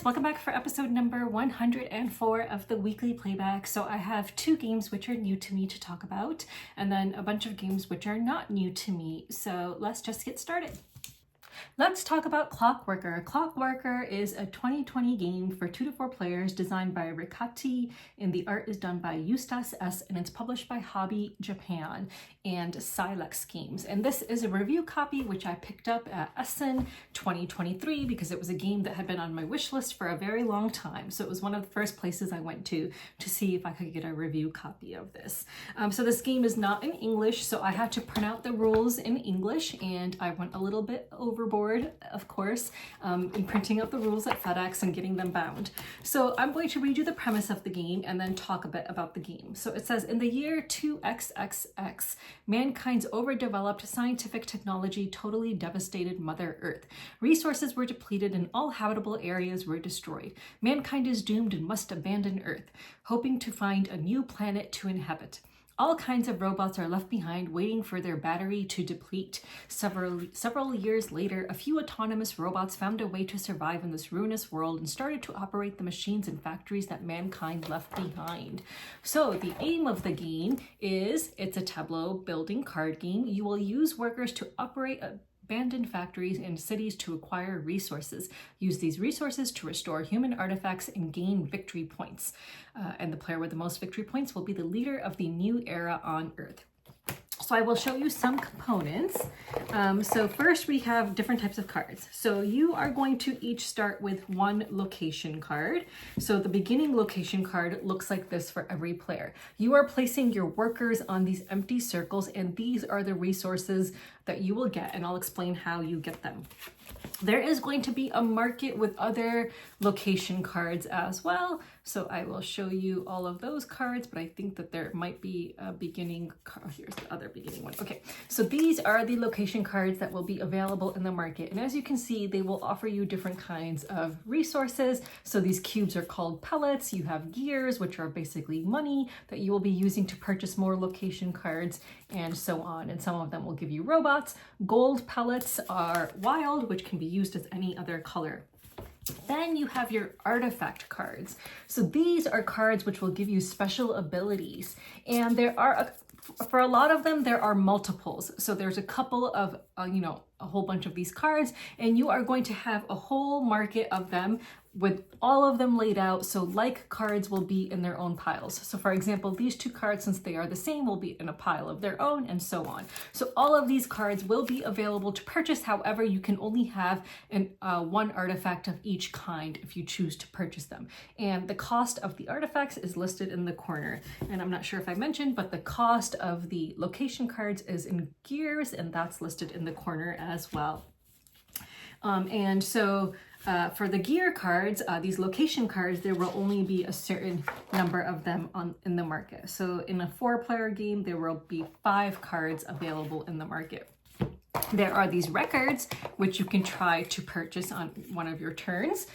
welcome back for episode number 104 of the weekly playback. So I have two games which are new to me to talk about, and then a bunch of games which are not new to me. So let's just get started. Let's talk about Clockworker. Clockworker is a 2020 game for 2 to 4 players designed by Rikati, and the art is done by Eustace S, and it's published by Hobby Japan and Silex Games. And this is a review copy which I picked up at Essen 2023 because it was a game that had been on my wish list for a very long time. So it was one of the first places I went to see if I could get a review copy of this. So this game is not in English, so I had to print out the rules in English, and I went a little bit overboard, of course, in printing out the rules at FedEx and getting them bound. So I'm going to read you the premise of the game and then talk a bit about the game. So it says, in the year 2XXX, mankind's overdeveloped scientific technology totally devastated Mother Earth. Resources were depleted and all habitable areas were destroyed. Mankind is doomed and must abandon Earth, hoping to find a new planet to inhabit. All kinds of robots are left behind, waiting for their battery to deplete. Several years later, a few autonomous robots found a way to survive in this ruinous world and started to operate the machines and factories that mankind left behind. So the aim of the game is, it's a tableau building card game. You will use workers to operate abandoned factories and cities to acquire resources. Use these resources to restore human artifacts and gain victory points. And the player with the most victory points will be the leader of the new era on Earth. So I will show you some components. So first we have different types of cards. So you are going to each start with one location card. So the beginning location card looks like this for every player. You are placing your workers on these empty circles, and these are the resources that you will get, and I'll explain how you get them. There is going to be a market with other location cards as well. So I will show you all of those cards, but I think that there might be a beginning card. Here's the other beginning one. Okay, so these are the location cards that will be available in the market. And as you can see, they will offer you different kinds of resources. So these cubes are called pellets. You have gears, which are basically money that you will be using to purchase more location cards, and so on. And some of them will give you robots. Gold pellets are wild, which can be used as any other color. Then you have your artifact cards. So these are cards which will give you special abilities. And there are, for a lot of them, there are multiples. So there's a couple of, a whole bunch of these cards, and you are going to have a whole market of them with all of them laid out. So like cards will be in their own piles. So for example, these two cards, since they are the same, will be in a pile of their own, and so on. So all of these cards will be available to purchase. However, you can only have one artifact of each kind if you choose to purchase them. And the cost of the artifacts is listed in the corner. And I'm not sure if I mentioned, but the cost of the location cards is in gears, and that's listed in the corner as well. For the gear cards, these location cards, there will only be a certain number of them in the market. So in a 4-player game, there will be 5 cards available in the market. There are these records, which you can try to purchase on one of your turns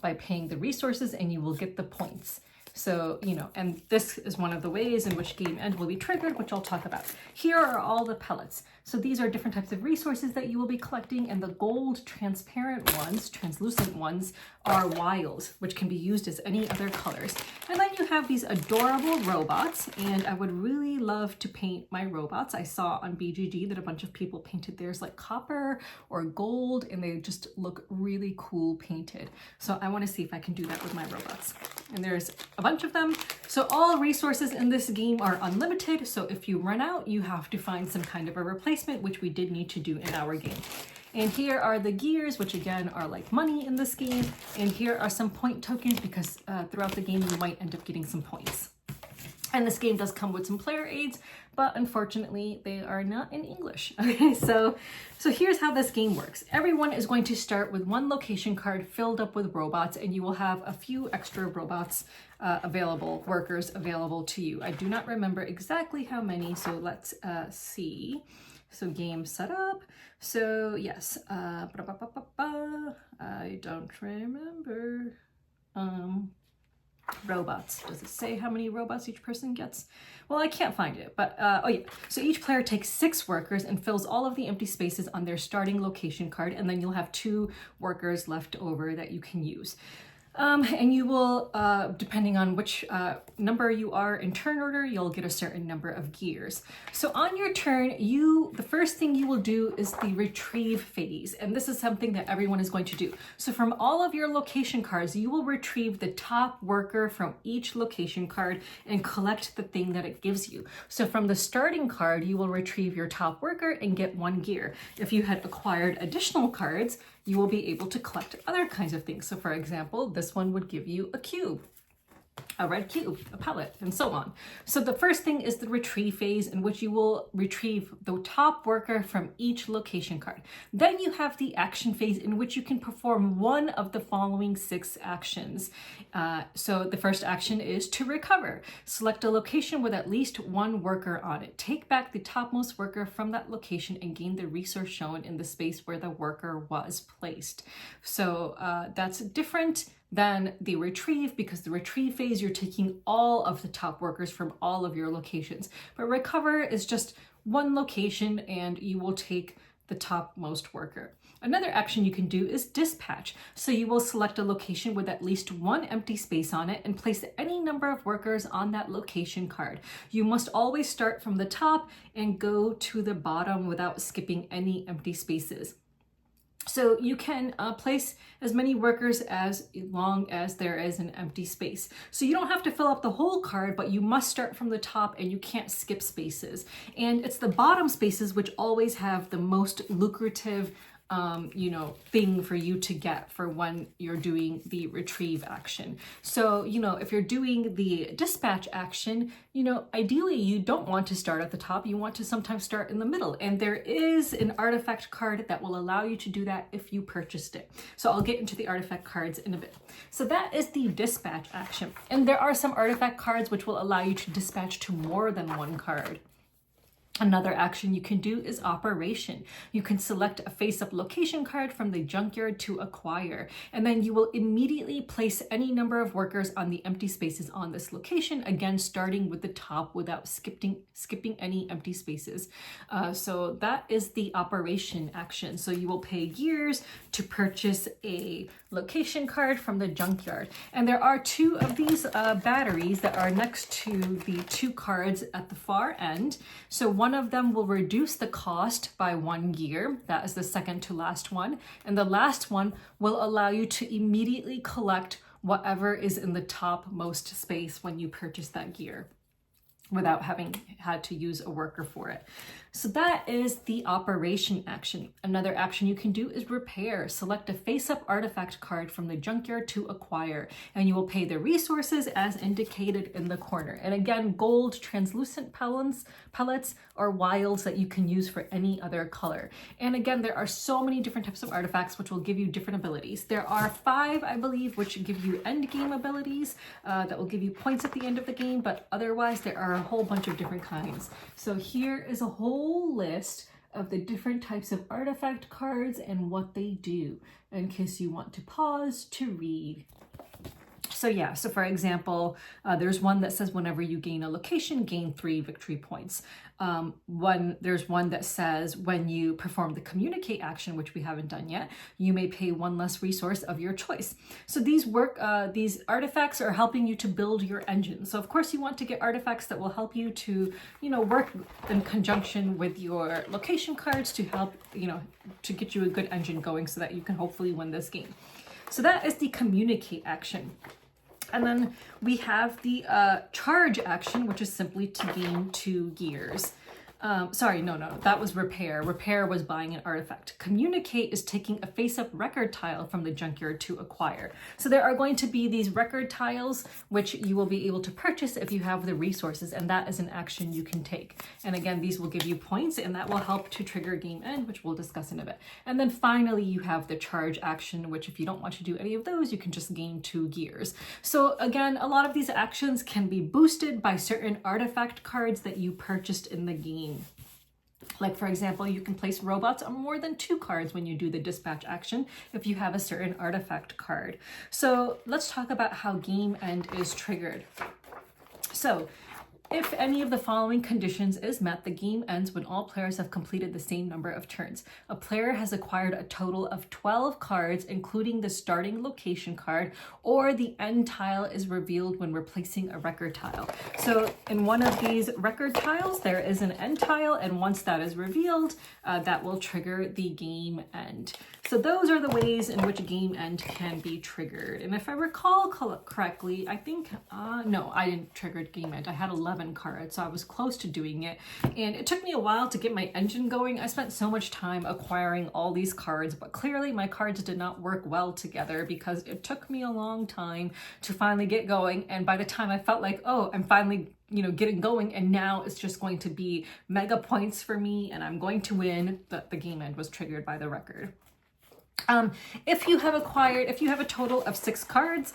by paying the resources, and you will get the points. So, and this is one of the ways in which game end will be triggered, which I'll talk about. Here are all the pellets. So these are different types of resources that you will be collecting, and the gold transparent ones, translucent ones, are wilds, which can be used as any other colors. And then you have these adorable robots, and I would really love to paint my robots. I saw on BGG that a bunch of people painted theirs like copper or gold, and they just look really cool painted. So I want to see if I can do that with my robots. And there's a bunch of them. So all resources in this game are unlimited. So if you run out, you have to find some kind of a replacement, which we did need to do in our game. And here are the gears, which again are like money in this game. And here are some point tokens, because throughout the game, you might end up getting some points. And this game does come with some player aids, but unfortunately they are not in English. Okay, so here's how this game works. Everyone is going to start with one location card filled up with robots, and you will have a few extra robots workers available to you. I do not remember exactly how many, so let's see. So game setup. So yes, I don't remember. Robots. Does it say how many robots each person gets? Well, I can't find it, but oh yeah. So each player takes 6 workers and fills all of the empty spaces on their starting location card, and then you'll have 2 workers left over that you can use. And you will, depending on which number you are in turn order, you'll get a certain number of gears. So on your turn, the first thing you will do is the retrieve phase. And this is something that everyone is going to do. So from all of your location cards, you will retrieve the top worker from each location card and collect the thing that it gives you. So from the starting card, you will retrieve your top worker and get 1 gear. If you had acquired additional cards, you will be able to collect other kinds of things. So for example, this one would give you a cube, a red cube, a pellet, and so on. So the first thing is the retrieve phase, in which you will retrieve the top worker from each location card. Then you have the action phase, in which you can perform one of the following 6 actions. So the first action is to recover. Select a location with at least 1 worker on it. Take back the topmost worker from that location and gain the resource shown in the space where the worker was placed. So that's different than the retrieve, because the retrieve phase, you're taking all of the top workers from all of your locations. But recover is just 1 location and you will take the topmost worker. Another action you can do is dispatch. So you will select a location with at least 1 empty space on it and place any number of workers on that location card. You must always start from the top and go to the bottom without skipping any empty spaces. So you can place as many workers as long as there is an empty space. So you don't have to fill up the whole card, but you must start from the top and you can't skip spaces. And it's the bottom spaces which always have the most lucrative thing for you to get for when you're doing the retrieve action. So, if you're doing the dispatch action, ideally you don't want to start at the top. You want to sometimes start in the middle. And there is an artifact card that will allow you to do that if you purchased it. So I'll get into the artifact cards in a bit. So that is the dispatch action. And there are some artifact cards which will allow you to dispatch to more than 1 card. Another action you can do is operation. You can select a face-up location card from the junkyard to acquire, and then you will immediately place any number of workers on the empty spaces on this location, again starting with the top without skipping any empty spaces. So that is the operation action. So you will pay gears to purchase a location card from the junkyard. And there are 2 of these batteries that are next to the 2 cards at the far end. So one of them will reduce the cost by 1 gear. That is the second to last one. And the last one will allow you to immediately collect whatever is in the topmost space when you purchase that gear, without having had to use a worker for it. So that is the operation action. Another action you can do is repair. Select a face-up artifact card from the junkyard to acquire, and you will pay the resources as indicated in the corner. And again, gold translucent pellets are wilds that you can use for any other color. And again, there are so many different types of artifacts which will give you different abilities. There are 5, I believe, which give you end game abilities that will give you points at the end of the game, but otherwise there are a whole bunch of different kinds. So here is a whole list of the different types of artifact cards and what they do, in case you want to pause to read. So yeah, so for example, there's one that says whenever you gain a location, gain 3 victory points. There's one that says when you perform the communicate action, which we haven't done yet, you may pay 1 less resource of your choice. So these artifacts are helping you to build your engine. So of course you want to get artifacts that will help you to, work in conjunction with your location cards to help, to get you a good engine going so that you can hopefully win this game. So that is the communicate action. And then we have the charge action, which is simply to gain 2 gears. That was repair. Repair was buying an artifact. Communicate is taking a face-up record tile from the junkyard to acquire. So there are going to be these record tiles, which you will be able to purchase if you have the resources, and that is an action you can take. And again, these will give you points, and that will help to trigger game end, which we'll discuss in a bit. And then finally, you have the charge action, which if you don't want to do any of those, you can just gain 2 gears. So again, a lot of these actions can be boosted by certain artifact cards that you purchased in the game. Like for example, you can place robots on more than 2 cards when you do the dispatch action if you have a certain artifact card. So let's talk about how game end is triggered. So If any of the following conditions is met, the game ends when all players have completed the same number of turns. A player has acquired a total of 12 cards, including the starting location card, or the end tile is revealed when replacing a record tile. So in one of these record tiles, there is an end tile, and once that is revealed, that will trigger the game end. So those are the ways in which a game end can be triggered. And if I recall correctly, I think, no, I didn't trigger game end. I had 11 cards, so I was close to doing it. And it took me a while to get my engine going. I spent so much time acquiring all these cards, but clearly my cards did not work well together because it took me a long time to finally get going. And by the time I felt like, oh, I'm finally getting going, and now it's just going to be mega points for me and I'm going to win, the game end was triggered by the record. If you have a total of 6 cards,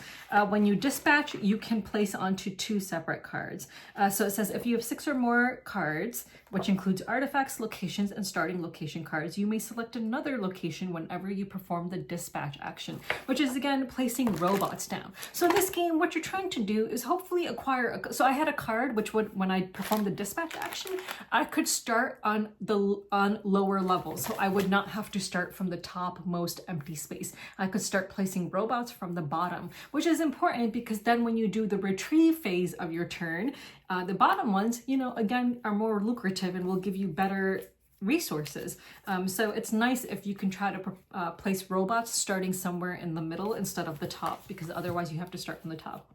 when you dispatch, you can place onto 2 separate cards. So it says if you have 6 or more cards, which includes artifacts, locations, and starting location cards, you may select another location whenever you perform the dispatch action, which is again placing robots down. So in this game, what you're trying to do is hopefully acquire so I had a card which would, when I performed the dispatch action, I could start on lower levels, so I would not have to start from the top most empty space. I could start placing robots from the bottom, which is important because then when you do the retrieve phase of your turn, the bottom ones, again, are more lucrative and will give you better resources. So it's nice if you can try to place robots starting somewhere in the middle instead of the top, because otherwise you have to start from the top.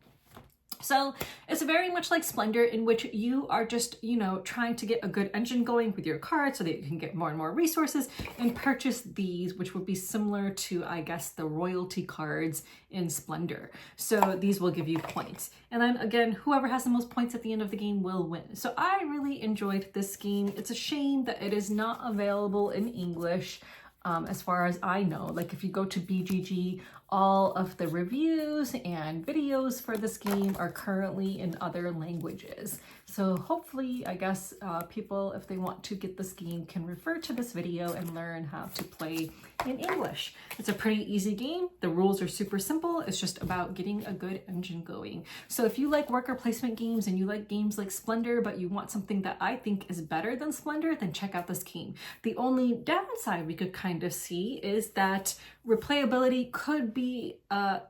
So it's very much like Splendor, in which you are just, trying to get a good engine going with your cards so that you can get more and more resources and purchase these, which would be similar to, I guess, the royalty cards in Splendor. So these will give you points. And then again, whoever has the most points at the end of the game will win. So I really enjoyed this game. It's a shame that it is not available in English. As far as I know, like if you go to BGG, all of the reviews and videos for this game are currently in other languages. So hopefully, I guess, people, if they want to get this game, can refer to this video and learn how to play in English. It's a pretty easy game. The rules are super simple. It's just about getting a good engine going. So if you like worker placement games and you like games like Splendor, but you want something that I think is better than Splendor, then check out this game. The only downside we could kind of see is that replayability could be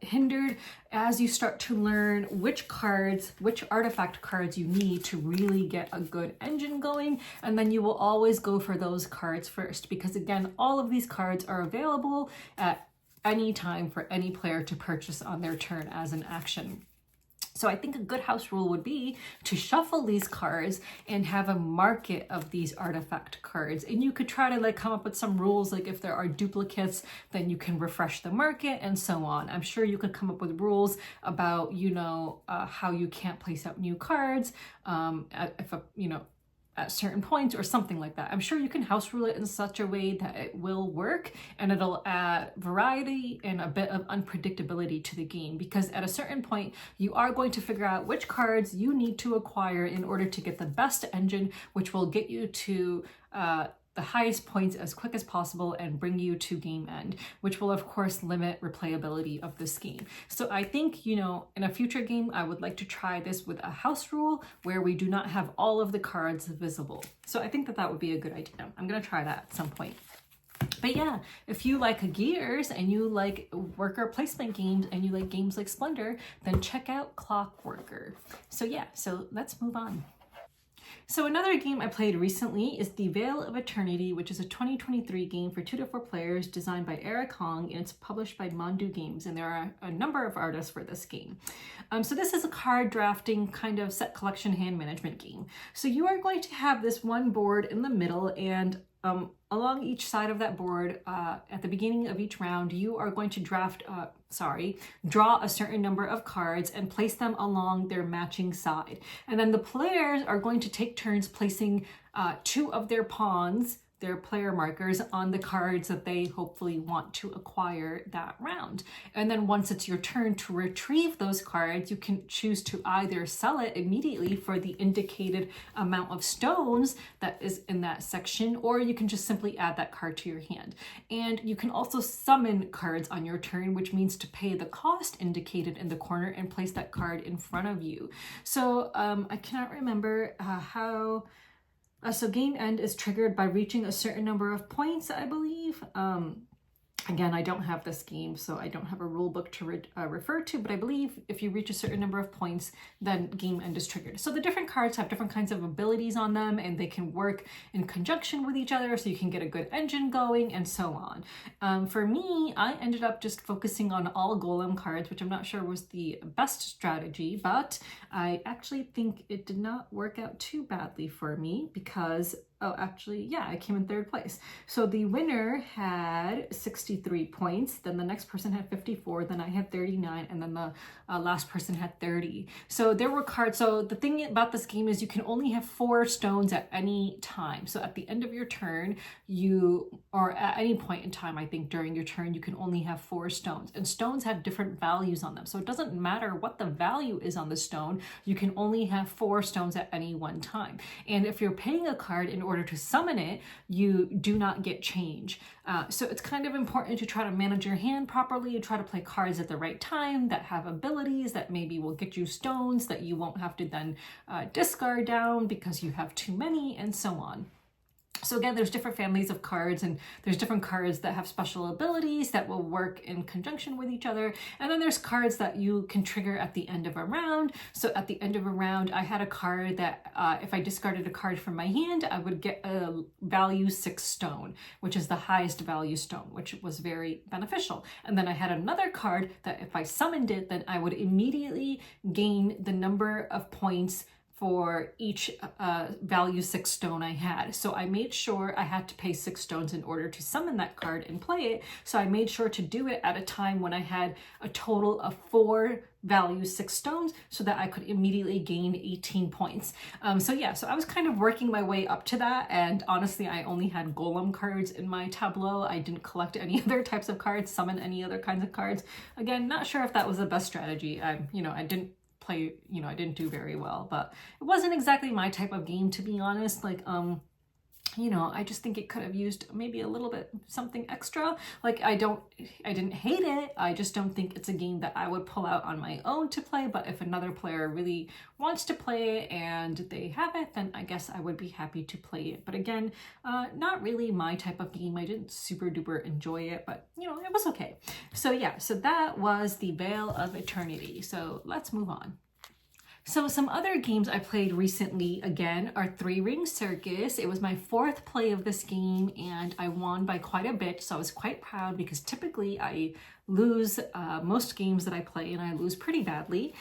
hindered as you start to learn which artifact cards you need to really get a good engine going, and then you will always go for those cards first, because again, all of these cards are available at any time for any player to purchase on their turn as an action. So I think a good house rule would be to shuffle these cards and have a market of these artifact cards. And you could try to come up with some rules, like if there are duplicates, then you can refresh the market and so on. I'm sure you could come up with rules about, how you can't place out new cards, at certain points or something like that. I'm sure you can house rule it in such a way that it will work and it'll add variety and a bit of unpredictability to the game, because at a certain point you are going to figure out which cards you need to acquire in order to get the best engine, which will get you to the highest points as quick as possible and bring you to game end, which will of course limit replayability of this game. So I think, in a future game, I would like to try this with a house rule where we do not have all of the cards visible. So I think that would be a good idea. I'm gonna try that at some point. But yeah, if you like Gears and you like worker placement games and you like games like Splendor, then check out Clockworker. So yeah, so let's move on. So another game I played recently is the Vale of Eternity, which is a 2023 game for 2 to 4 players designed by Eric Hong, and it's published by Mandu Games, and there are a number of artists for this game. So this is a card drafting kind of set collection hand management game. So you are going to have this one board in the middle, and along each side of that board, at the beginning of each round, you are going to draw a certain number of cards and place them along their matching side. And then the players are going to take turns placing 2 of their pawns, their player markers on the cards that they hopefully want to acquire that round. And then once it's your turn to retrieve those cards, you can choose to either sell it immediately for the indicated amount of stones that is in that section, or you can just simply add that card to your hand. And you can also summon cards on your turn, which means to pay the cost indicated in the corner and place that card in front of you. So I cannot remember how... so game end is triggered by reaching a certain number of points, I believe. Again, I don't have this game, so I don't have a rule book to refer to, but I believe if you reach a certain number of points, then game end is triggered. So the different cards have different kinds of abilities on them, and they can work in conjunction with each other, so you can get a good engine going, and so on. For me, I ended up just focusing on all golem cards, which I'm not sure was the best strategy, but I actually think it did not work out too badly for me because... oh, actually, yeah, I came in third place. So the winner had 63 points, then the next person had 54, then I had 39, and then the last person had 30. So there were cards. So the thing about this game is you can only have 4 stones at any time. So at the end of your turn, or at any point in time, I think during your turn, you can only have 4 stones. And stones have different values on them. So it doesn't matter what the value is on the stone, you can only have 4 stones at any one time. And if you're paying a card in order to summon it, you do not get change. So it's kind of important to try to manage your hand properly, try to play cards at the right time that have abilities that maybe will get you stones that you won't have to then discard down because you have too many, and so on. So again, there's different families of cards, and there's different cards that have special abilities that will work in conjunction with each other. And then there's cards that you can trigger at the end of a round. So at the end of a round, I had a card that if I discarded a card from my hand, I would get a value 6 stone, which is the highest value stone, which was very beneficial. And then I had another card that if I summoned it, then I would immediately gain the number of points for each value 6 stone I had. So I made sure I had to pay 6 stones in order to summon that card and play it. So I made sure to do it at a time when I had a total of 4 value 6 stones so that I could immediately gain 18 points. So I was kind of working my way up to that, and honestly I only had golem cards in my tableau. I didn't collect any other types of cards, summon any other kinds of cards. Again, not sure if that was the best strategy. I didn't play, I didn't do very well, but it wasn't exactly my type of game, to be honest. Like, I just think it could have used maybe a little bit something extra. Like, I didn't hate it. I just don't think it's a game that I would pull out on my own to play. But if another player really wants to play it and they have it, then I guess I would be happy to play it. But again, not really my type of game. I didn't super duper enjoy it, but it was okay. So that was the Vale of Eternity. So let's move on. So some other games I played recently, again, are 3-Ring Circus. It was my 4th play of this game, and I won by quite a bit, so I was quite proud because typically I lose most games that I play, and I lose pretty badly.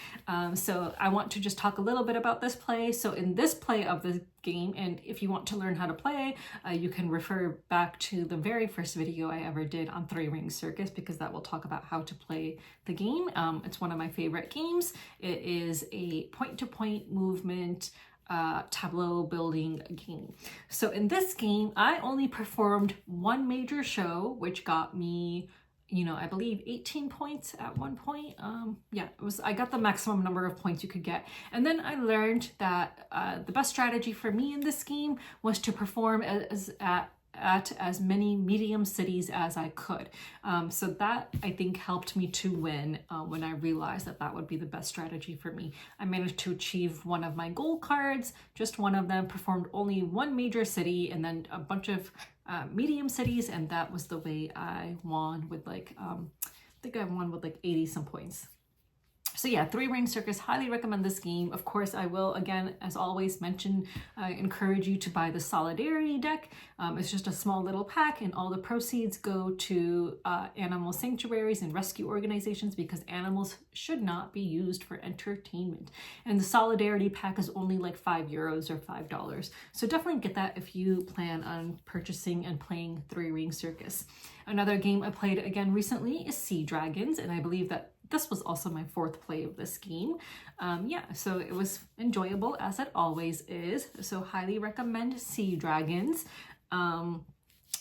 So I want to just talk a little bit about this play. So in this play of the game, and if you want to learn how to play, you can refer back to the very first video I ever did on 3-Ring Circus, because that will talk about how to play the game. It's one of my favorite games. It is a point-to-point movement tableau building game. So in this game, I only performed 1 major show, which got me, I believe 18 points at one point. I got the maximum number of points you could get. And then I learned that the best strategy for me in this game was to perform at as many medium cities as I could. So that, I think, helped me to win when I realized that would be the best strategy for me. I managed to achieve one of my goal cards, just one of them, performed only 1 major city and then a bunch of medium cities, and that was the way I won with I think I won with 80 some points. So 3-Ring Circus, highly recommend this game. Of course, I will, again, as always, encourage you to buy the Solidarity deck. It's just a small little pack, and all the proceeds go to animal sanctuaries and rescue organizations, because animals should not be used for entertainment. And the Solidarity pack is only like €5 or $5. So definitely get that if you plan on purchasing and playing 3-Ring Circus. Another game I played again recently is Sea Dragons, and I believe that this was also my 4th play of this game. So it was enjoyable, as it always is. So highly recommend Sea Dragons.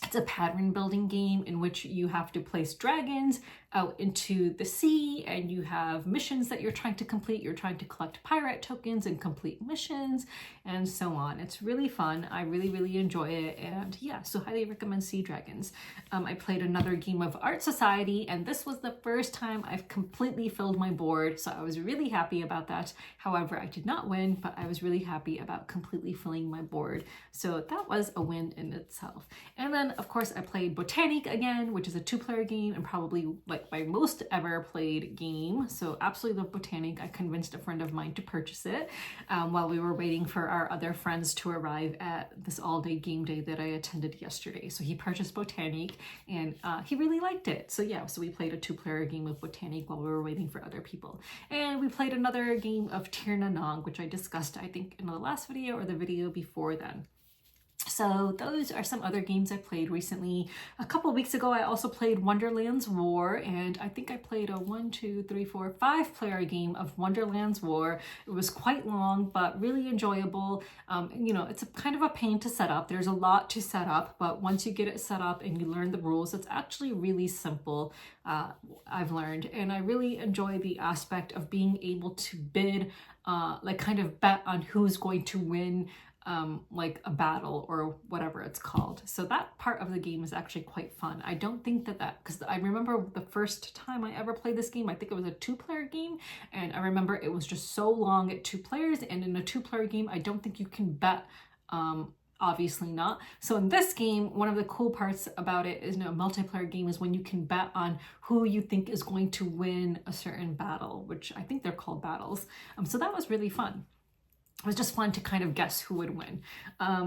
It's a pattern building game in which you have to place dragons out into the sea, and you have missions that you're trying to complete. You're trying to collect pirate tokens and complete missions and so on. It's really fun. I really enjoy it, and yeah, so highly recommend Sea Dragons. I played another game of Art Society, and this was the first time I've completely filled my board, so I was really happy about that. However, I did not win, but I was really happy about completely filling my board, so that was a win in itself. And then of course I played Botanik again, which is a 2-player game and probably like my most ever played game. So absolutely love Botanik. I convinced a friend of mine to purchase it while we were waiting for our other friends to arrive at this all-day game day that I attended yesterday. So he purchased Botanik, and he really liked it. So yeah, so we played a 2-player game of Botanik while we were waiting for other people. And we played another game of Tir na Nog, which I discussed I think in the last video or the video before then. So those are some other games I played recently. A couple weeks ago, I also played Wonderland's War, and I think I played a 5-player game of Wonderland's War. It was quite long, but really enjoyable. You know, it's a kind of a pain to set up. There's a lot to set up, but once you get it set up and you learn the rules, it's actually really simple, I've learned. And I really enjoy the aspect of being able to bid, like kind of bet on who's going to win like a battle or whatever it's called. So that part of the game is actually quite fun. I don't think because I remember the first time I ever played this game, I think it was a 2-player game, and I remember it was just so long at 2 players, and in a 2-player game, I don't think you can bet, obviously not. So in this game, one of the cool parts about it is, a multiplayer game is when you can bet on who you think is going to win a certain battle, which I think they're called battles. So that was really fun. It was just fun to kind of guess who would win.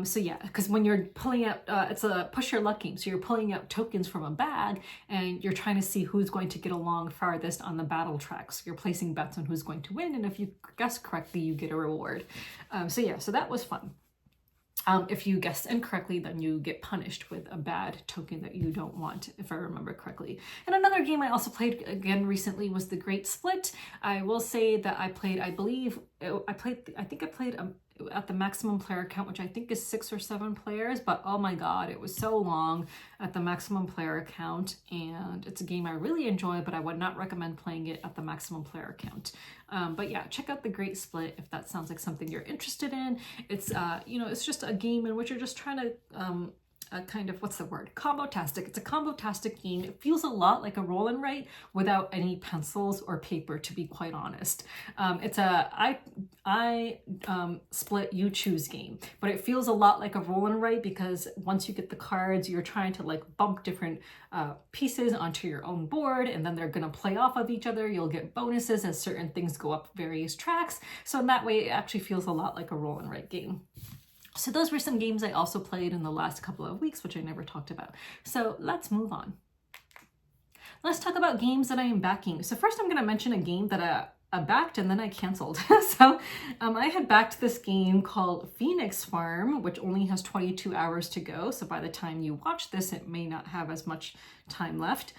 So yeah, because when you're pulling out, it's a push your luck game. So you're pulling out tokens from a bag and you're trying to see who's going to get along farthest on the battle track. So you're placing bets on who's going to win. And if you guess correctly, you get a reward. So yeah, so that was fun. If you guess incorrectly, then you get punished with a bad token that you don't want, if I remember correctly. And another game I also played again recently was The Great Split. I will say that I played, I think I played at the maximum player count, which I think is 6 or 7 players, but oh my god, it was so long at the maximum player count, and it's a game I really enjoy, but I would not recommend playing it at the maximum player count. But yeah, check out The Great Split if that sounds like something you're interested in. It's it's just a game in which you're just trying to kind of, what's the word? Combo-tastic. It's a combo-tastic game. It feels a lot like a roll and write without any pencils or paper, to be quite honest. It's a I split, you choose game, but it feels a lot like a roll and write because once you get the cards, you're trying to like bump different pieces onto your own board, and then they're going to play off of each other. You'll get bonuses as certain things go up various tracks. So in that way, it actually feels a lot like a roll and write game. So those were some games I also played in the last couple of weeks, which I never talked about. So let's move on. Let's talk about games that I am backing. So first I'm going to mention a game that I backed and then I canceled. So I had backed this game called Phoenix Farm, which only has 22 hours to go. So by the time you watch this, it may not have as much time left.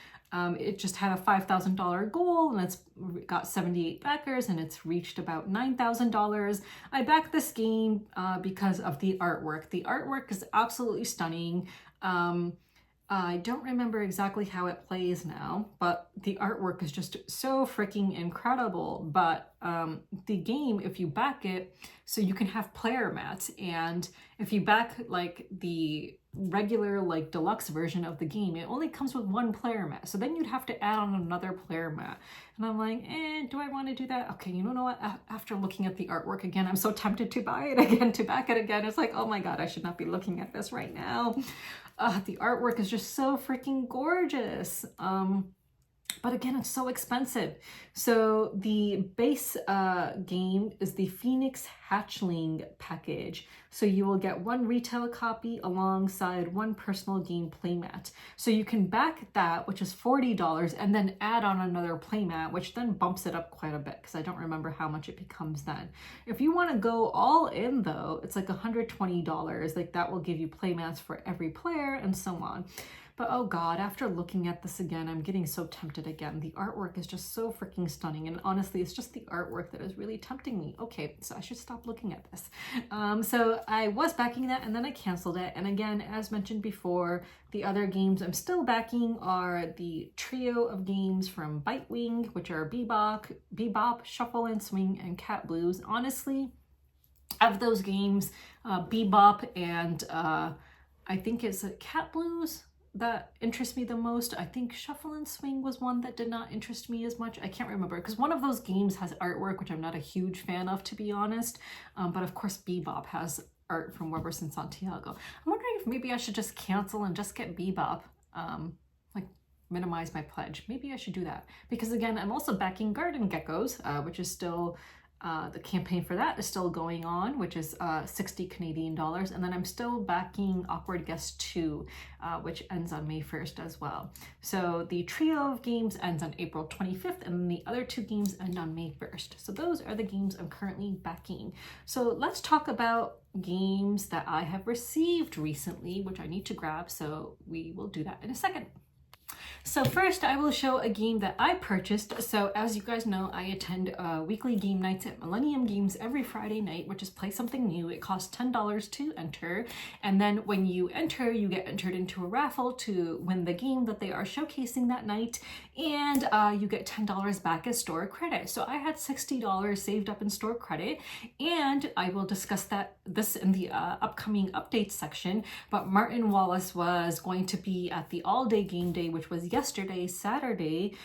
It just had a $5,000 goal and it's got 78 backers and it's reached about $9,000. I backed this game because of the artwork. The artwork is absolutely stunning. I don't remember exactly how it plays now, but the artwork is just so freaking incredible. But the game, if you back it, so you can have player mats, and if you back like the regular like deluxe version of the game, it only comes with 1 player mat. So then you'd have to add on another player mat. And I'm like, do I want to do that? Okay, you know what? After looking at the artwork again, I'm so tempted to buy it again, to back it again. It's like, oh my god, I should not be looking at this right now. The artwork is just so freaking gorgeous. But again, it's so expensive. So the base game is the Phoenix Hatchling package. So you will get 1 retail copy alongside 1 personal game playmat. So you can back that, which is $40, and then add on another playmat, which then bumps it up quite a bit because I don't remember how much it becomes then. If you want to go all in though, it's like $120. Like that will give you playmats for every player and so on. But oh god, after looking at this again, I'm getting so tempted again. The artwork is just so freaking stunning, and honestly, it's just the artwork that is really tempting me. Okay, so I should stop stop looking at this. So I was backing that and then I canceled it. And again, as mentioned before, the other games I'm still backing are the trio of games from Bitewing, which are Bebop, Shuffle and Swing, and Cat Blues. Honestly, of those games, Bebop and I think it's Cat Blues that interests me the most. I think Shuffle and Swing was one that did not interest me as much. I can't remember because one of those games has artwork, which I'm not a huge fan of, to be honest. But of course, Bebop has art from Weber's and Santiago. I'm wondering if maybe I should just cancel and just get Bebop, like minimize my pledge. Maybe I should do that because again, I'm also backing Garden Geckos, which is still the campaign for that is still going on, which is 60 Canadian dollars. And then I'm still backing Awkward Guest 2, which ends on May 1st as well. So the trio of games ends on April 25th, and then the other two games end on May 1st. So those are the games I'm currently backing. So let's talk about games that I have received recently, which I need to grab. So we will do that in a second. So first I will show a game that I purchased. So as you guys know, I attend weekly game nights at Millennium Games every Friday night, which is play something new. It costs $10 to enter. And then when you enter, you get entered into a raffle to win the game that they are showcasing that night. And you get $10 back as store credit. So I had $60 saved up in store credit, and I will discuss this in the upcoming updates section. But Martin Wallace was going to be at the All Day Game Day, which was yesterday, Saturday,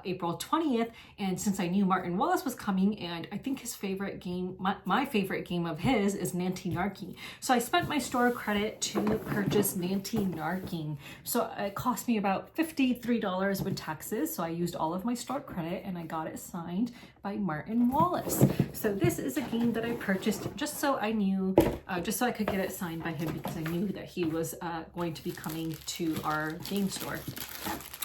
April 20th. And since I knew Martin Wallace was coming, and I think his favorite game, my favorite game of his is Nanty Narking. So I spent my store credit to purchase Nanty Narking. So it cost me about $53 with taxes. So I used all of my store credit and I got it signed by Martin Wallace. So this is a game that I purchased just so I knew, just so I could get it signed by him, because I knew that he was going to be coming to our game store.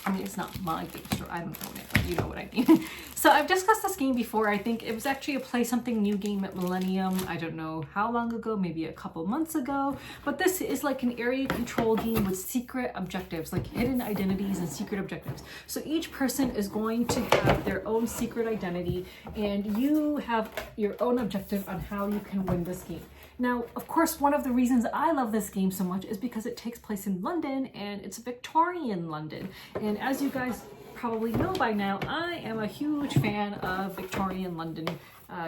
I mean, it's not my game store, I don't own it, but you know what I mean. So I've discussed this game before. I think it was actually a Play Something New game at Millennium. I don't know how long ago, maybe a couple months ago. But this is like an area control game with secret objectives, like hidden identities and secret objectives. So each person is going to have their own secret identity, and you have your own objective on how you can win this game. Now, of course, one of the reasons I love this game so much is because it takes place in London, and it's Victorian London. And as you guys probably know by now, I am a huge fan of Victorian London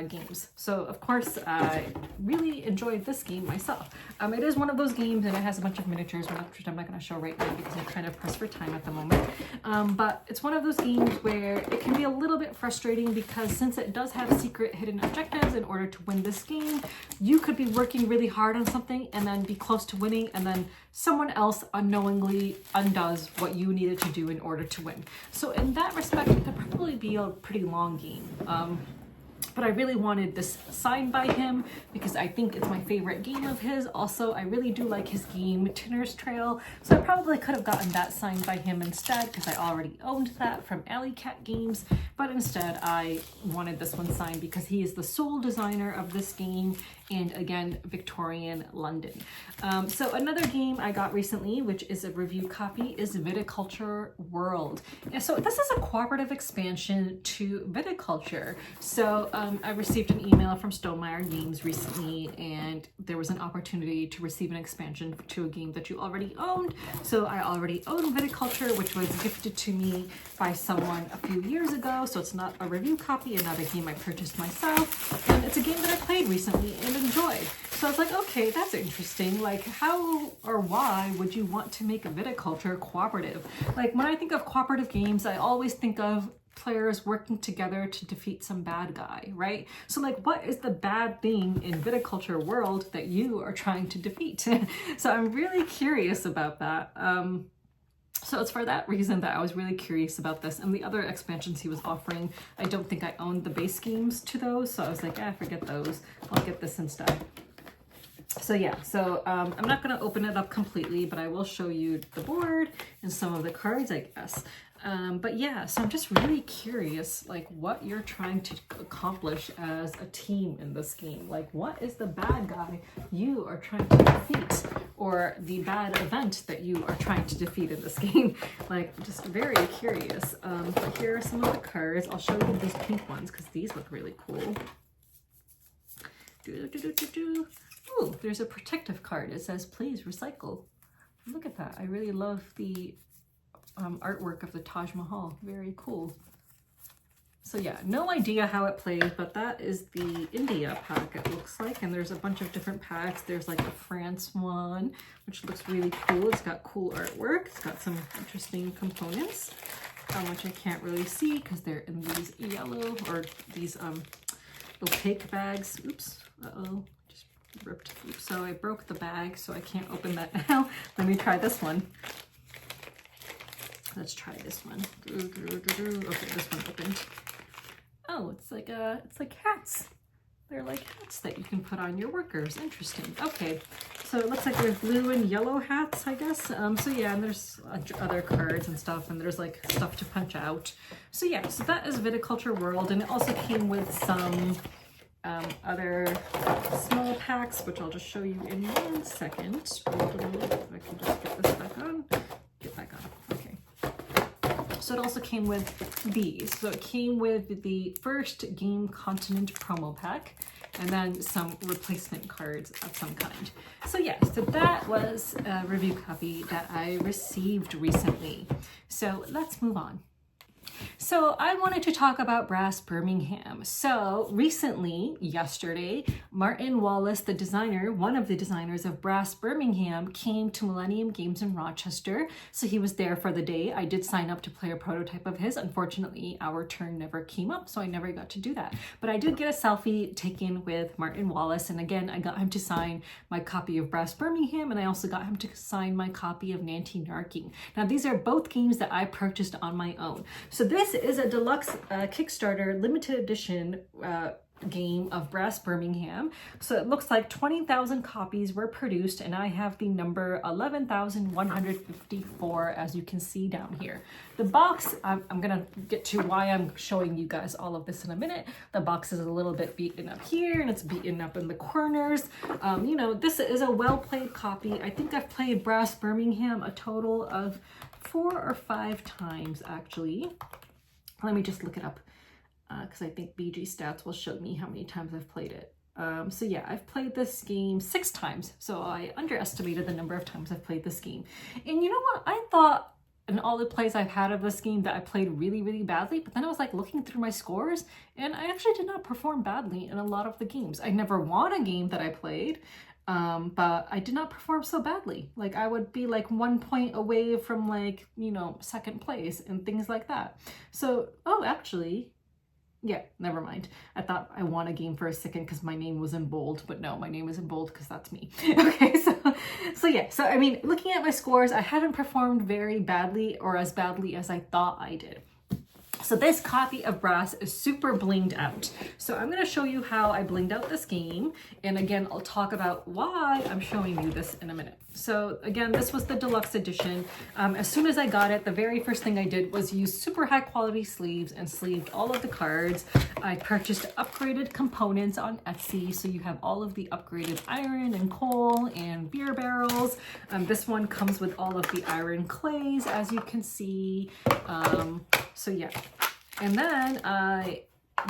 games. So of course I really enjoyed this game myself. It is one of those games, and it has a bunch of miniatures, which I'm not going to show right now because I'm kind of pressed for time at the moment. But it's one of those games where it can be a little bit frustrating, because since it does have secret hidden objectives, in order to win this game, you could be working really hard on something and then be close to winning, and then someone else unknowingly undoes what you needed to do in order to win. So in that respect, it could probably be a pretty long game. But I really wanted this signed by him because I think it's my favorite game of his. Also, I really do like his game Tinner's Trail, so I probably could have gotten that signed by him instead, because I already owned that from Alley Cat Games. But instead, I wanted this one signed because he is the sole designer of this game, and again, Victorian London. So another game I got recently, which is a review copy, is Viticulture World. And so this is a cooperative expansion to Viticulture. So I received an email from Stonemaier Games recently, and there was an opportunity to receive an expansion to a game that you already owned. So I already own Viticulture, which was gifted to me by someone a few years ago. So it's not a review copy, and not a game I purchased myself. And it's a game that I played recently and enjoyed. So I was like, okay, that's interesting. Like, how or why would you want to make a viticulture cooperative? Like, when I think of cooperative games, I always think of players working together to defeat some bad guy, right? So like, what is the bad thing in Viticulture World that you are trying to defeat? So I'm really curious about that. So it's for that reason that I was really curious about this. And the other expansions he was offering, I don't think I owned the base games to those. So I was like, forget those. I'll get this instead. So yeah, so I'm not going to open it up completely, but I will show you the board and some of the cards, I guess. But yeah, so I'm just really curious, like, what you're trying to accomplish as a team in this game. Like, what is the bad guy you are trying to defeat, or the bad event that you are trying to defeat in this game? Like, just very curious. But here are some of the cards. I'll show you these pink ones because these look really cool. Ooh, there's a protective card. It says, please recycle. Look at that. I really love the artwork of the Taj Mahal. Very cool. So yeah, no idea how it plays, but that is the India pack, it looks like. And there's a bunch of different packs. There's like a France one, which looks really cool. It's got cool artwork. It's got some interesting components, which I can't really see because they're in these yellow or these opaque bags. Oops, uh-oh, just ripped. Oops, so I broke the bag, so I can't open that now. Let me try this one. Let's try this one. Okay, this one opened. Oh, it's like hats. They're like hats that you can put on your workers. Interesting. Okay, so it looks like there's blue and yellow hats, I guess. So yeah, and there's other cards and stuff, and there's like stuff to punch out. So yeah, so that is Viticulture World, and it also came with some other small packs, which I'll just show you in 1 second. If I can just get this back on. Get back on. Okay. So it also came with these. So it came with the first Game Continent promo pack and then some replacement cards of some kind. So yeah, so that was a review copy that I received recently. So let's move on. So I wanted to talk about Brass Birmingham. So recently, yesterday, Martin Wallace, the designer, one of the designers of Brass Birmingham, came to Millennium Games in Rochester. So he was there for the day. I did sign up to play a prototype of his. Unfortunately, our turn never came up, so I never got to do that. But I did get a selfie taken with Martin Wallace. And again, I got him to sign my copy of Brass Birmingham, and I also got him to sign my copy of Nanty Narking. Now, these are both games that I purchased on my own. So this is a deluxe Kickstarter limited edition game of Brass Birmingham. So it looks like 20,000 copies were produced, and I have the number 11,154, as you can see down here. The box, I'm gonna get to why I'm showing you guys all of this in a minute. The box is a little bit beaten up here, and it's beaten up in the corners. You know, this is a well-played copy. I think I've played Brass Birmingham a total of 4 or 5 times, actually. Let me just look it up because I think BG Stats will show me how many times I've played it. So yeah, I've played this game 6 times. So I underestimated the number of times I've played this game. And you know what? I thought in all the plays I've had of this game that I played really, really badly. But then I was like looking through my scores, and I actually did not perform badly in a lot of the games. I never won a game that I played. But I did not perform so badly. Like I would be like 1 point away from like, you know, 2nd place and things like that. So, oh, actually, yeah, never mind. I thought I won a game for a second because my name was in bold, but no, my name is in bold because that's me. Okay, so yeah, so I mean, looking at my scores, I haven't performed very badly or as badly as I thought I did. So this copy of Brass is super blinged out. So I'm going to show you how I blinged out this game. And again, I'll talk about why I'm showing you this in a minute. So again, this was the deluxe edition. As soon as I got it, the very first thing I did was use super high quality sleeves and sleeved all of the cards. I purchased upgraded components on Etsy. So you have all of the upgraded iron and coal and beer barrels. This one comes with all of the iron clays, as you can see. So yeah. And then I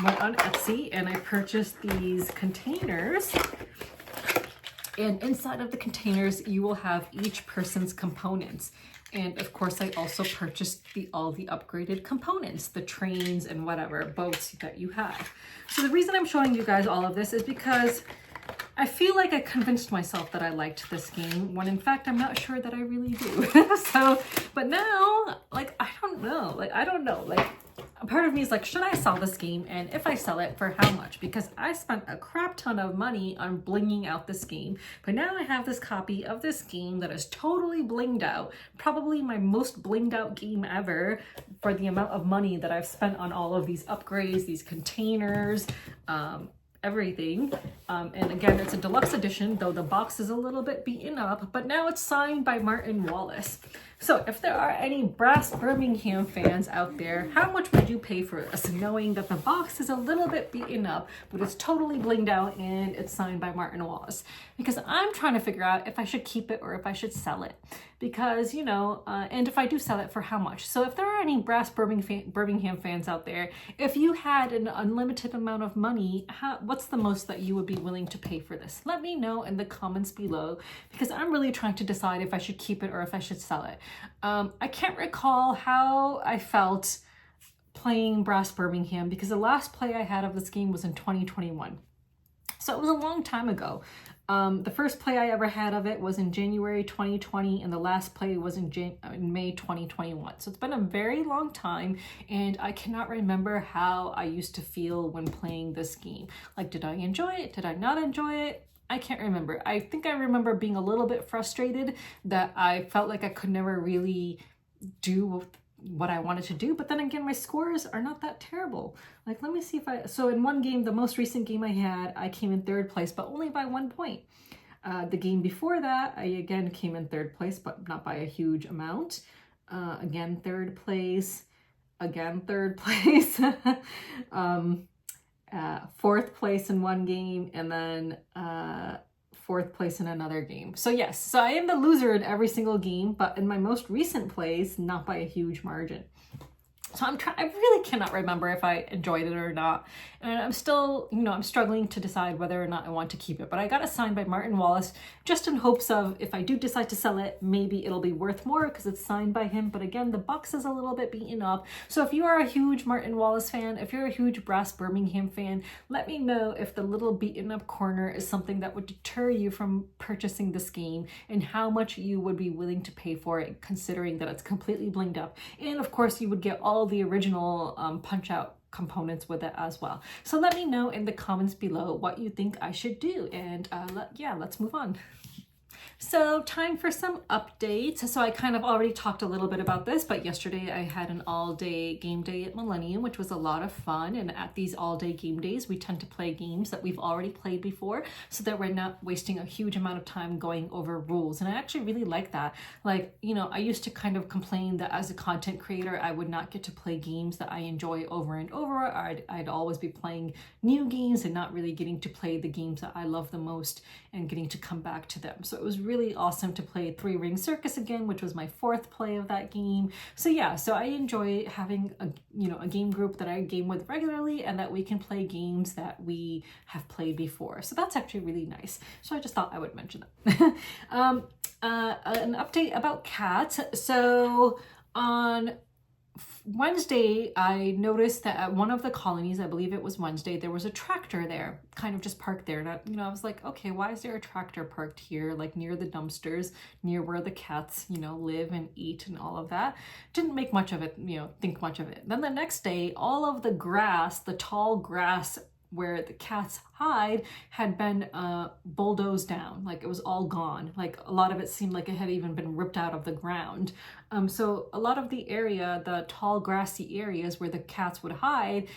went on Etsy and I purchased these containers. And inside of the containers, you will have each person's components. And of course, I also purchased all the upgraded components, the trains and whatever boats that you have. So the reason I'm showing you guys all of this is because I feel like I convinced myself that I liked this game when in fact, I'm not sure that I really do. So, but now, like, I don't know, like, a part of me is like, should I sell this game? And if I sell it, for how much? Because I spent a crap ton of money on blinging out this game. But now I have this copy of this game that is totally blinged out. Probably my most blinged out game ever for the amount of money that I've spent on all of these upgrades, these containers, everything. And again, it's a deluxe edition, though the box is a little bit beaten up, but now it's signed by Martin Wallace. So if there are any Brass Birmingham fans out there, how much would you pay for this, knowing that the box is a little bit beaten up, but it's totally blinged out and it's signed by Martin Wallace? Because I'm trying to figure out if I should keep it or if I should sell it. Because, you know, and if I do sell it, for how much? So if there are any Brass Birmingham fans out there, if you had an unlimited amount of money, what's the most that you would be willing to pay for this? Let me know in the comments below, because I'm really trying to decide if I should keep it or if I should sell it. I can't recall how I felt playing Brass Birmingham, because the last play I had of this game was in 2021. So it was a long time ago. The first play I ever had of it was in January 2020, and the last play was in May 2021. So it's been a very long time, and I cannot remember how I used to feel when playing this game. Like, did I enjoy it? Did I not enjoy it? I can't remember. I think I remember being a little bit frustrated that I felt like I could never really do what I wanted to do, but then again, my scores are not that terrible. Like, let me see if so in one game, the most recent game I had, I came in 3rd place, but only by 1 point. The game before that, I again came in 3rd place, but not by a huge amount. Again, 3rd place, again, 3rd place, 4th place in one game, and then 4th place in another game. So yes, so I am the loser in every single game, but in my most recent plays, not by a huge margin. So I really cannot remember if I enjoyed it or not. And I'm still, I'm struggling to decide whether or not I want to keep it. But I got it signed by Martin Wallace, just in hopes of, if I do decide to sell it, maybe it'll be worth more because it's signed by him. But again, the box is a little bit beaten up. So if you are a huge Martin Wallace fan, if you're a huge Brass Birmingham fan, let me know if the little beaten up corner is something that would deter you from purchasing this game, and how much you would be willing to pay for it, considering that it's completely blinged up. And of course, you would get all the original punch out components with it as well. So let me know in the comments below what you think I should do, and let's move on. So time for some updates. So I kind of already talked a little bit about this, but yesterday I had an all-day game day at Millennium, which was a lot of fun. And at these all-day game days, we tend to play games that we've already played before, so that we're not wasting a huge amount of time going over rules. And I actually really like that. Like, I used to kind of complain that as a content creator, I would not get to play games that I enjoy over and over. I'd always be playing new games and not really getting to play the games that I love the most and getting to come back to them. So it was really awesome to play 3 Ring Circus again, which was my 4th play of that game. So yeah, so I enjoy having a game group that I game with regularly, and that we can play games that we have played before. So that's actually really nice. So I just thought I would mention that. An update about cats. So on Wednesday, I noticed that at one of the colonies, I believe it was Wednesday, there was a tractor there, kind of just parked there. And I was like, okay, why is there a tractor parked here, like near the dumpsters, near where the cats, live and eat and all of that? Didn't make much of it, think much of it. Then the next day, all of the grass, the tall grass where the cats hide, had been bulldozed down. Like, it was all gone. Like, a lot of it seemed like it had even been ripped out of the ground. So a lot of the area, the tall grassy areas where the cats would hide,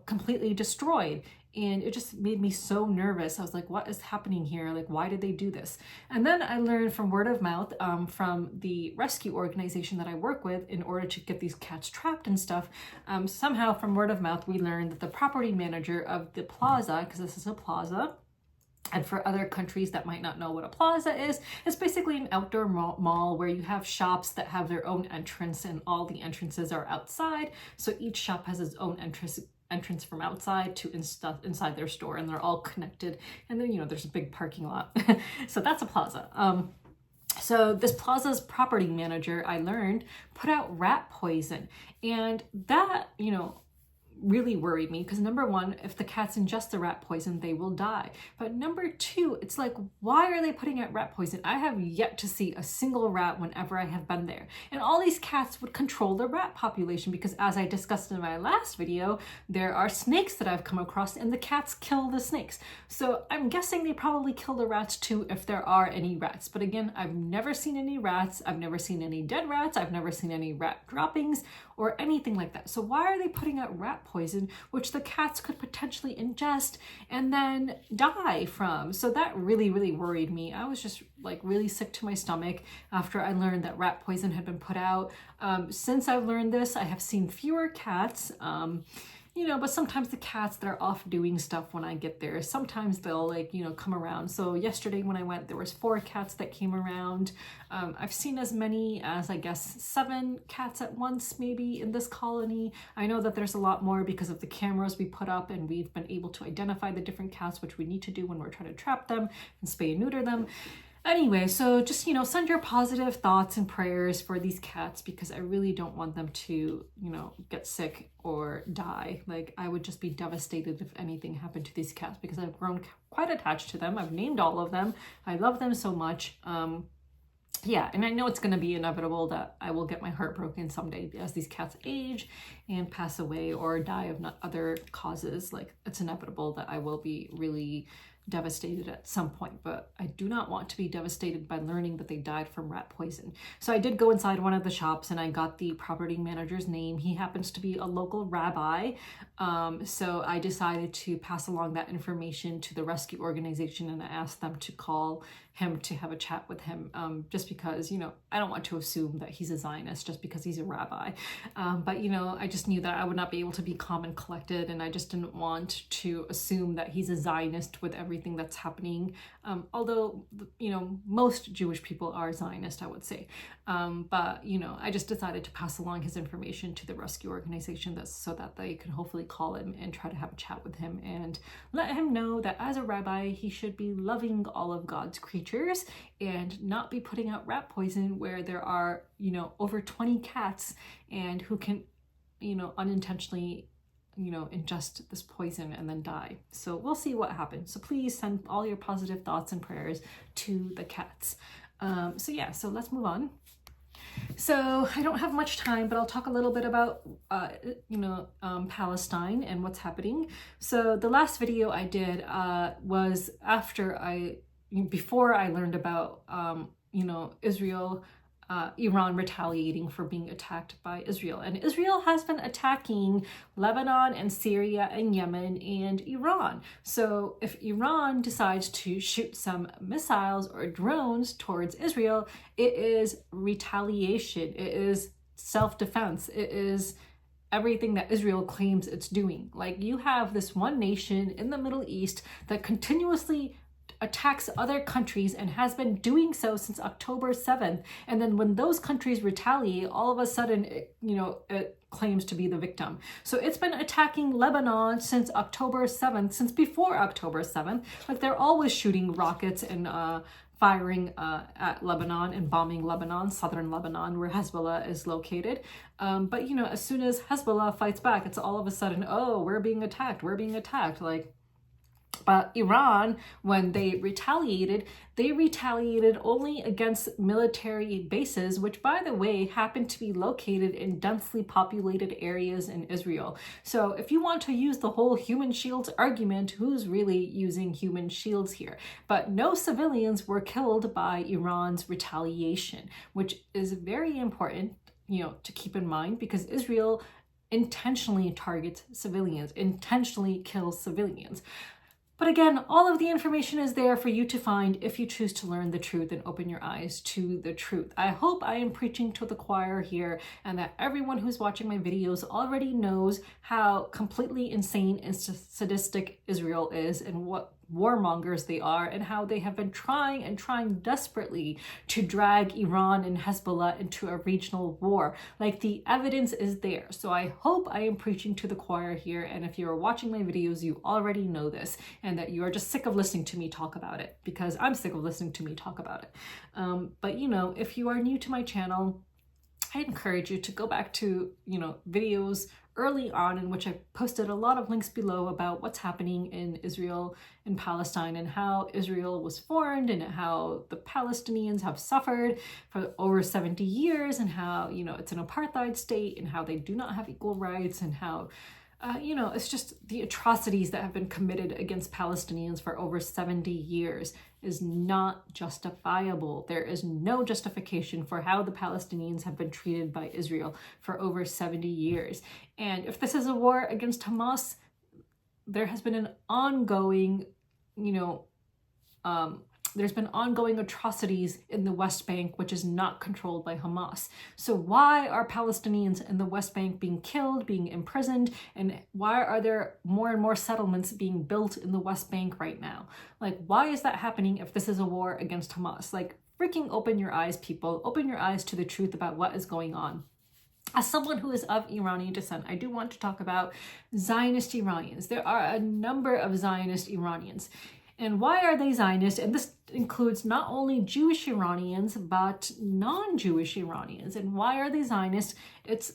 completely destroyed. And it just made me so nervous. I was like, what is happening here? Like, why did they do this? And then I learned from word of mouth, from the rescue organization that I work with, in order to get these cats trapped and stuff. Somehow from word of mouth, we learned that the property manager of the plaza, because this is a plaza, and for other countries that might not know what a plaza is, it's basically an outdoor mall where you have shops that have their own entrance, and all the entrances are outside. So each shop has its own entrance from outside to inside their store, and they're all connected. And then, there's a big parking lot. So that's a plaza. So this plaza's property manager, I learned, put out rat poison. And that, really worried me, because number one, if the cats ingest the rat poison, they will die. But number two, it's like, why are they putting out rat poison? I have yet to see a single rat whenever I have been there. And all these cats would control the rat population, because as I discussed in my last video, there are snakes that I've come across, and the cats kill the snakes. So I'm guessing they probably kill the rats too, if there are any rats. But again, I've never seen any rats. I've never seen any dead rats. I've never seen any rat droppings or anything like that. So why are they putting out rat poison, which the cats could potentially ingest and then die from? So that really, really worried me. I was just like really sick to my stomach after I learned that rat poison had been put out. Since I've learned this, I have seen fewer cats. but sometimes the cats, they're off doing stuff when I get there. Sometimes they'll like, come around. So yesterday when I went, there was 4 cats that came around. I've seen as many as, I guess, 7 cats at once, maybe, in this colony. I know that there's a lot more because of the cameras we put up, and we've been able to identify the different cats, which we need to do when we're trying to trap them and spay and neuter them. Anyway, so just, send your positive thoughts and prayers for these cats, because I really don't want them to, get sick or die. Like, I would just be devastated if anything happened to these cats, because I've grown quite attached to them. I've named all of them. I love them so much. Yeah, and I know it's going to be inevitable that I will get my heart broken someday as these cats age and pass away or die of other causes. Like, it's inevitable that I will be really devastated at some point, but I do not want to be devastated by learning that they died from rat poison. So I did go inside one of the shops and I got the property manager's name. He happens to be a local rabbi. So I decided to pass along that information to the rescue organization, and I asked them to call him to have a chat with him, just because, I don't want to assume that he's a Zionist just because he's a rabbi. But, I just knew that I would not be able to be calm and collected, and I just didn't want to assume that he's a Zionist with everything that's happening. Although, most Jewish people are Zionist, I would say. But, I just decided to pass along his information to the rescue organization so that they could hopefully call him and try to have a chat with him and let him know that as a rabbi, he should be loving all of God's creatures and not be putting out rat poison where there are, over 20 cats and who can, unintentionally ingest this poison and then die. So we'll see what happens. So please send all your positive thoughts and prayers to the cats. So let's move on. So I don't have much time, but I'll talk a little bit about, Palestine and what's happening. So the last video I did was before I learned about, Israel, Iran retaliating for being attacked by Israel. And Israel has been attacking Lebanon and Syria and Yemen and Iran. So if Iran decides to shoot some missiles or drones towards Israel, it is retaliation. It is self-defense. It is everything that Israel claims it's doing. Like, you have this one nation in the Middle East that continuously attacks other countries and has been doing so since October 7th. And then when those countries retaliate, all of a sudden, it claims to be the victim. So it's been attacking Lebanon since October 7th, since before October 7th. Like, they're always shooting rockets and firing at Lebanon and bombing Lebanon, southern Lebanon, where Hezbollah is located. But, as soon as Hezbollah fights back, it's all of a sudden, oh, we're being attacked. But Iran, when they retaliated only against military bases, which, by the way, happen to be located in densely populated areas in Israel. So if you want to use the whole human shields argument, who's really using human shields here? But no civilians were killed by Iran's retaliation, which is very important, to keep in mind, because Israel intentionally targets civilians, intentionally kills civilians. But again, all of the information is there for you to find if you choose to learn the truth and open your eyes to the truth. I hope I am preaching to the choir here, and that everyone who's watching my videos already knows how completely insane and sadistic Israel is, and what warmongers they are, and how they have been trying desperately to drag Iran and Hezbollah into a regional war. Like, the evidence is there. So I hope I am preaching to the choir here, and if you're watching my videos, you already know this, and that you are just sick of listening to me talk about it, because I'm sick of listening to me talk about it. But if you are new to my channel, I encourage you to go back to, videos early on in which I posted a lot of links below about what's happening in Israel and Palestine, and how Israel was formed, and how the Palestinians have suffered for over 70 years, and how, it's an apartheid state, and how they do not have equal rights, and how it's just the atrocities that have been committed against Palestinians for over 70 years is not justifiable. There is no justification for how the Palestinians have been treated by Israel for over 70 years. And if this is a war against Hamas, there has been an ongoing, there's been ongoing atrocities in the West Bank, which is not controlled by Hamas. So why are Palestinians in the West Bank being killed, being imprisoned, and why are there more and more settlements being built in the West Bank right now? Like, why is that happening if this is a war against Hamas? Like, freaking open your eyes, people. Open your eyes to the truth about what is going on. As someone who is of Iranian descent, I do want to talk about Zionist Iranians. There are a number of Zionist Iranians. And why are they Zionist? And this includes not only Jewish Iranians, but non-Jewish Iranians. And why are they Zionist? It's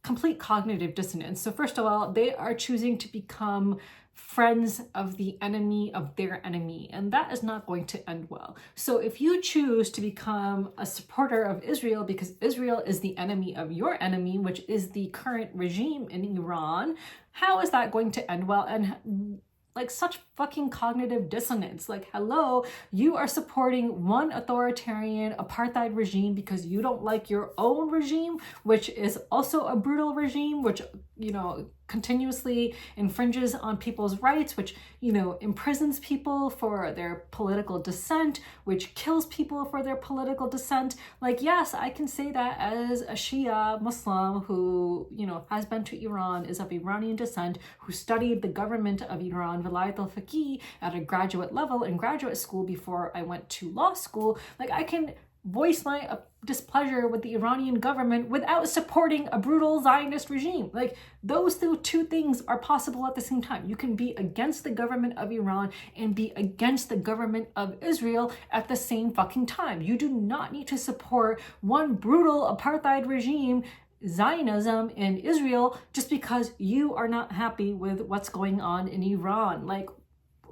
complete cognitive dissonance. So first of all, they are choosing to become friends of the enemy of their enemy, and that is not going to end well. So if you choose to become a supporter of Israel because Israel is the enemy of your enemy, which is the current regime in Iran, how is that going to end well? And like, such fucking cognitive dissonance. Like, hello, you are supporting one authoritarian apartheid regime because you don't like your own regime, which is also a brutal regime, which, you know, continuously infringes on people's rights, which, you know, imprisons people for their political dissent, which kills people for their political dissent. Like, yes, I can say that as a Shia Muslim who, you know, has been to Iran, is of Iranian descent, who studied the government of Iran, Vilayat al-Faqih, at a graduate level in graduate school before I went to law school. Like, I can voice my displeasure with the Iranian government without supporting a brutal Zionist regime. Like, those two things are possible at the same time. You can be against the government of Iran and be against the government of Israel at the same fucking time. You do not need to support one brutal apartheid regime, Zionism in Israel, just because you are not happy with what's going on in Iran. Like,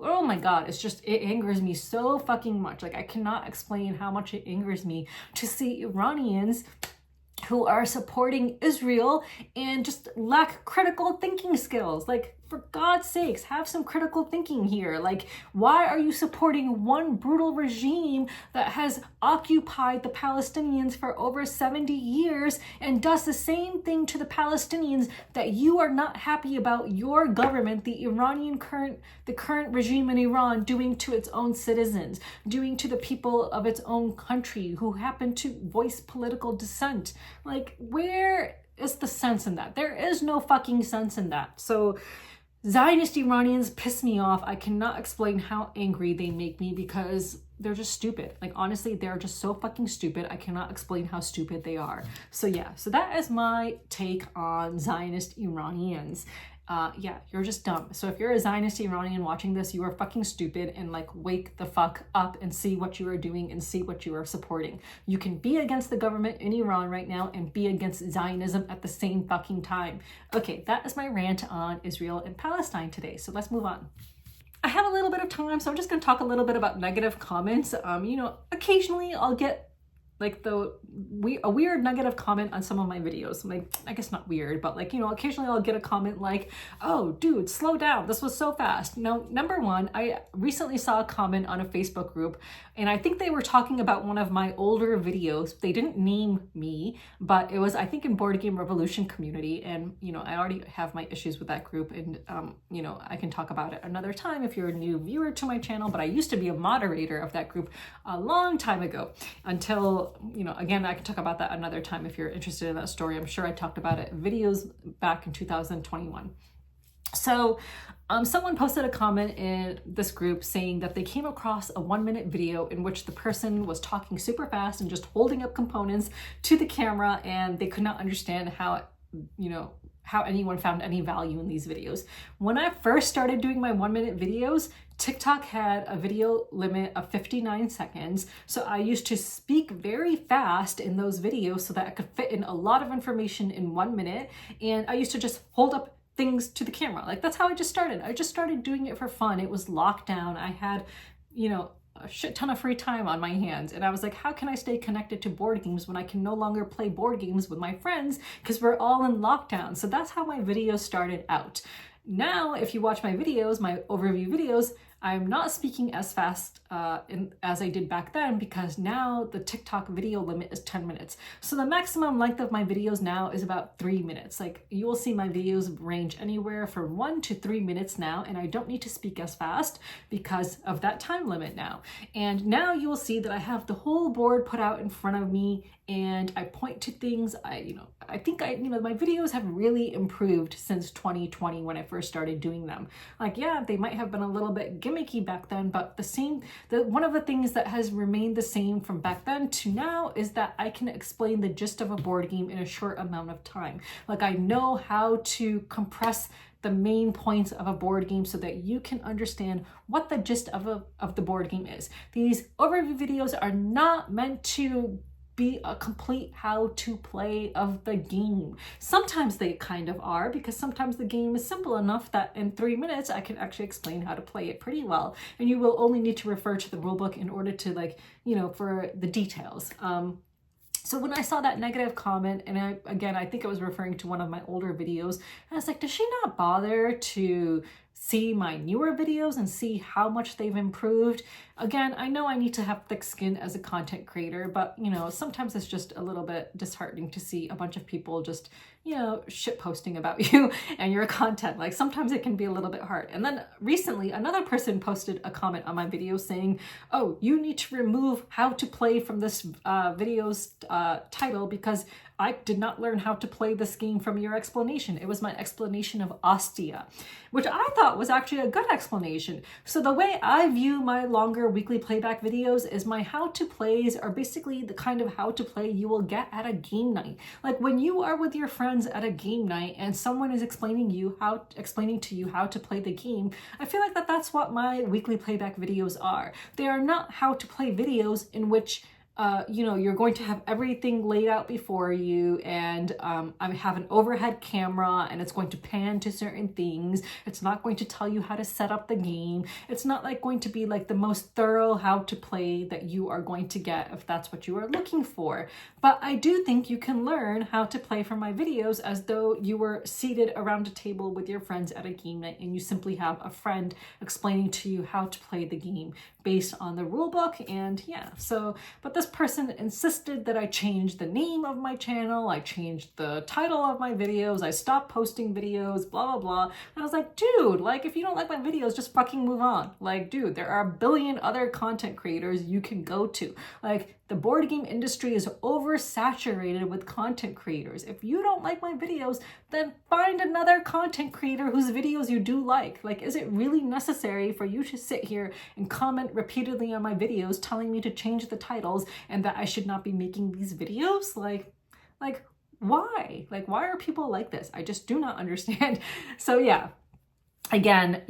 oh my God, it angers me so fucking much. Like, I cannot explain how much it angers me to see Iranians who are supporting Israel and just lack critical thinking skills. Like, for God's sakes, have some critical thinking here. Like, why are you supporting one brutal regime that has occupied the Palestinians for over 70 years and does the same thing to the Palestinians that you are not happy about your government, the current regime in Iran, doing to its own citizens, doing to the people of its own country who happen to voice political dissent? Like, where is the sense in that? There is no fucking sense in that. So Zionist Iranians piss me off. I cannot explain how angry they make me because they're just stupid. Like, honestly, they're just so fucking stupid. I cannot explain how stupid they are. So yeah, so that is my take on Zionist Iranians. Yeah, you're just dumb. So if you're a Zionist Iranian watching this, you are fucking stupid, and like, wake the fuck up and see what you are doing and see what you are supporting. You can be against the government in Iran right now and be against Zionism at the same fucking time. Okay, that is my rant on Israel and Palestine today. So let's move on. I have a little bit of time, so I'm just going to talk a little bit about negative comments. You know, occasionally I'll get like a weird negative comment on some of my videos. Like, I guess not weird, but like, you know, occasionally I'll get a comment like, oh dude, slow down, this was so fast. Now, number one, I recently saw a comment on a Facebook group, and I think they were talking about one of my older videos. They didn't name me, but it was, I think, in Board Game Revolution community. And, you know, I already have my issues with that group, and, you know, I can talk about it another time if you're a new viewer to my channel, but I used to be a moderator of that group a long time ago until, you know, again, I can talk about that another time if you're interested in that story. I'm sure I talked about it in videos back in 2021. So someone posted a comment in this group saying that they came across a 1-minute video in which the person was talking super fast and just holding up components to the camera, and they could not understand how, you know, how anyone found any value in these videos. When I first started doing my 1-minute videos, TikTok had a video limit of 59 seconds. So I used to speak very fast in those videos so that I could fit in a lot of information in 1 minute. And I used to just hold up things to the camera. Like, that's how I just started. I just started doing it for fun. It was lockdown. I had, you know, a shit ton of free time on my hands, and I was like, how can I stay connected to board games when I can no longer play board games with my friends because we're all in lockdown? So that's how my videos started out. Now, if you watch my videos, my overview videos, I'm not speaking as fast as I did back then because now the TikTok video limit is 10 minutes. So the maximum length of my videos now is about 3 minutes. Like you will see my videos range anywhere from 1 to 3 minutes now, and I don't need to speak as fast because of that time limit now. And now you will see that I have the whole board put out in front of me and I point to things. I think my videos have really improved since 2020 when I first started doing them. Like, yeah, they might have been a little bit gimmicky back then, but one of the things that has remained the same from back then to now is that I can explain the gist of a board game in a short amount of time. Like I know how to compress the main points of a board game so that you can understand what the gist of the board game is. These overview videos are not meant to be a complete how to play of the game. Sometimes they kind of are, because sometimes the game is simple enough that in 3 minutes I can actually explain how to play it pretty well, and you will only need to refer to the rulebook in order to for the details. So when I saw that negative comment, and I think I was referring to one of my older videos, and I was like, does she not bother to see my newer videos and see how much they've improved? Again, I know I need to have thick skin as a content creator, but sometimes it's just a little bit disheartening to see a bunch of people just, shit posting about you and your content. Like sometimes it can be a little bit hard. And then recently another person posted a comment on my video saying, oh, you need to remove how to play from this video's title because I did not learn how to play this game from your explanation. It was my explanation of Ostia, which I thought was actually a good explanation. So the way I view my longer weekly playback videos is my how to plays are basically the kind of how to play you will get at a game night. Like when you are with your friends at a game night and someone is explaining to you how to play the game, I feel like that's what my weekly playback videos are. They are not how to play videos in which you're going to have everything laid out before you, and I have an overhead camera and it's going to pan to certain things. It's not going to tell you how to set up the game. It's not going to be the most thorough how to play that you are going to get if that's what you are looking for. But I do think you can learn how to play from my videos as though you were seated around a table with your friends at a game night and you simply have a friend explaining to you how to play the game based on the rule book. And but this person insisted that I change the name of my channel, I changed the title of my videos, I stopped posting videos, blah, blah, blah. And I was like, dude, if you don't like my videos, just fucking move on. Dude, there are a billion other content creators you can go to. The board game industry is oversaturated with content creators. If you don't like my videos, then find another content creator whose videos you do like. Is it really necessary for you to sit here and comment repeatedly on my videos telling me to change the titles and that I should not be making these videos? Why? Why are people like this? I just do not understand. So yeah, again,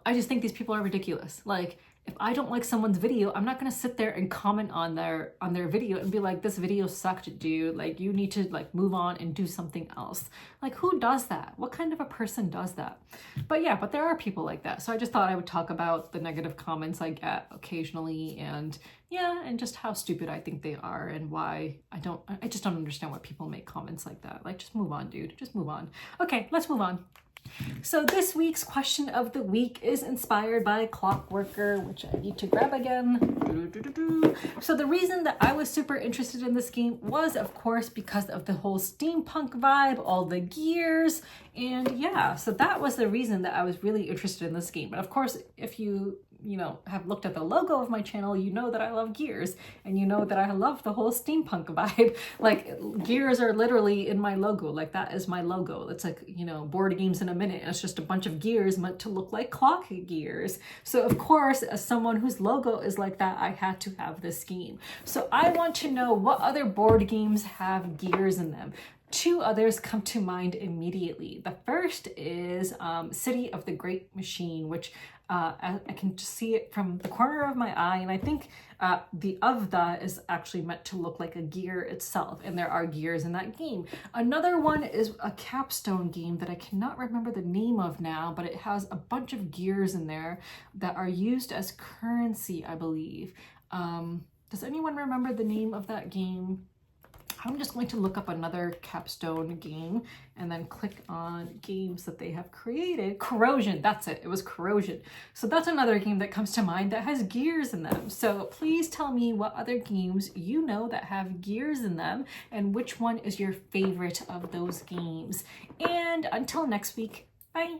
I just think these people are ridiculous. If I don't like someone's video, I'm not going to sit there and comment on their video and be like, this video sucked, dude. You need to move on and do something else. Who does that? What kind of a person does that? But there are people like that. So I just thought I would talk about the negative comments I get occasionally, and just how stupid I think they are and why I just don't understand why people make comments like that. Just move on, dude. Just move on. Okay, let's move on. So this week's question of the week is inspired by Clockworker, which I need to grab again. So the reason that I was super interested in this game was, of course, because of the whole steampunk vibe, all the gears, and so that was the reason that I was really interested in this game. But of course, if you have looked at the logo of my channel, you know that I love gears, and you know that I love the whole steampunk vibe. Gears are literally in my logo. That is my logo. It's board games in a minute, and it's just a bunch of gears meant to look like clock gears. So of course, as someone whose logo is like that, I had to have this game. So I want to know what other board games have gears in them. Two others come to mind immediately. The first is City of the Great Machine, which I can just see it from the corner of my eye, and I think the of the is actually meant to look like a gear itself, and there are gears in that game. Another one is a capstone game that I cannot remember the name of now, but it has a bunch of gears in there that are used as currency, I believe. Does anyone remember the name of that game? I'm just going to look up another capstone game and then click on games that they have created. Corrosion, that's it. It was Corrosion. So that's another game that comes to mind that has gears in them. So please tell me what other games you know that have gears in them and which one is your favorite of those games. And until next week, bye.